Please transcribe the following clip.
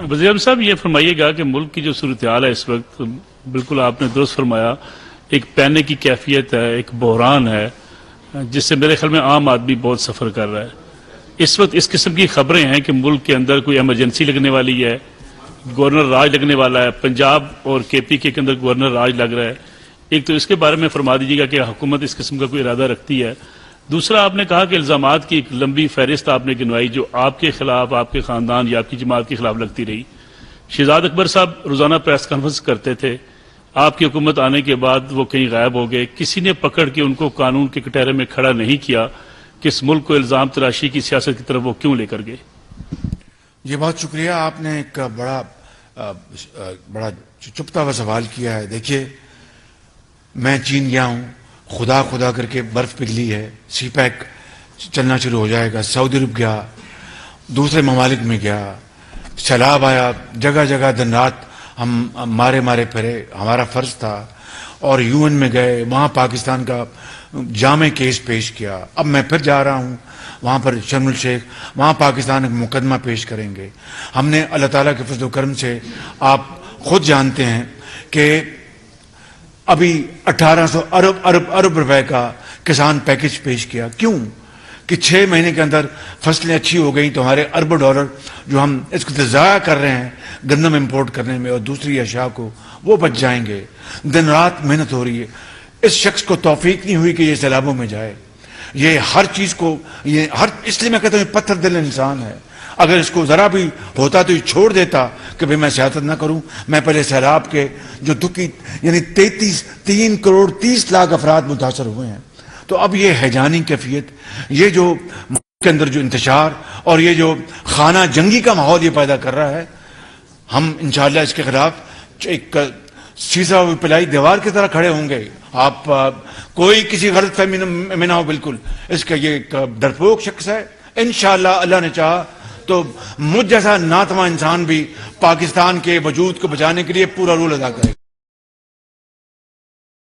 وزیر اعظم صاحب یہ فرمائیے گا کہ ملک کی جو صورتحال ہے اس وقت، بالکل آپ نے درست فرمایا، ایک پینے کی کیفیت ہے، ایک بحران ہے جس سے میرے خیال میں عام آدمی بہت سفر کر رہا ہے۔ اس وقت اس قسم کی خبریں ہیں کہ ملک کے اندر کوئی ایمرجنسی لگنے والی ہے، گورنر راج لگنے والا ہے، پنجاب اور کے پی کے اندر گورنر راج لگ رہا ہے۔ ایک تو اس کے بارے میں فرما دیجیے گا کہ حکومت اس قسم کا کوئی ارادہ رکھتی ہے۔ دوسرا، آپ نے کہا کہ الزامات کی ایک لمبی فہرست آپ نے گنوائی جو آپ کے خلاف، آپ کے خاندان یا آپ کی جماعت کے خلاف لگتی رہی۔ شہزاد اکبر صاحب روزانہ پریس کانفرنس کرتے تھے، آپ کی حکومت آنے کے بعد وہ کہیں غائب ہو گئے، کسی نے پکڑ کے ان کو قانون کے کٹہرے میں کھڑا نہیں کیا کہ اس ملک کو الزام تراشی کی سیاست کی طرف وہ کیوں لے کر گئے؟ یہ بہت شکریہ، آپ نے ایک بڑا چپتا ہوا سوال کیا ہے۔ دیکھیے، میں چین گیا ہوں، خدا کر کے برف پگھلی ہے، سی پیک چلنا شروع ہو جائے گا، سعودی عرب گیا، دوسرے ممالک میں گیا، سیلاب آیا، جگہ جگہ دن رات ہم مارے پھرے، ہمارا فرض تھا، اور یو این میں گئے، وہاں پاکستان کا جامع کیس پیش کیا۔ اب میں پھر جا رہا ہوں وہاں پر شرم الشیخ، وہاں پاکستان ایک مقدمہ پیش کریں گے۔ ہم نے اللہ تعالیٰ کے فضل و کرم سے، آپ خود جانتے ہیں کہ ابھی 1800 ارب روپے کا کسان پیکج پیش کیا۔ کیوں؟ کہ 6 مہینے کے اندر فصلیں اچھی ہو گئی تو ہمارے اربوں ڈالر جو ہم اس کو ضائع کر رہے ہیں گندم امپورٹ کرنے میں اور دوسری اشیاء کو، وہ بچ جائیں گے۔ دن رات محنت ہو رہی ہے۔ اس شخص کو توفیق نہیں ہوئی کہ یہ سیلابوں میں جائے۔ یہ ہر چیز کو، اس لیے میں کہتا ہوں یہ پتھر دل انسان ہے۔ اگر اس کو ذرا بھی ہوتا تو یہ چھوڑ دیتا کہ بھئی میں سیاست نہ کروں، میں پہلے سیلاب کے جو دکھی، یعنی 3 کروڑ 30 لاکھ افراد متاثر ہوئے ہیں۔ تو اب یہ ہیجانی کیفیت، یہ جو ملک کے اندر جو انتشار اور یہ جو خانہ جنگی کا ماحول یہ پیدا کر رہا ہے، ہم انشاءاللہ اس کے خلاف ایک سیسا پلائی دیوار کی طرح کھڑے ہوں گے۔ آپ کوئی کسی غلط فہمی میں نہ ہو، بالکل اس کا یہ ایک ڈرپوک شخص ہے۔ انشاءاللہ اللہ نے چاہا تو مجھ جیسا ناتواں انسان بھی پاکستان کے وجود کو بچانے کے لیے پورا رول ادا کرے گا۔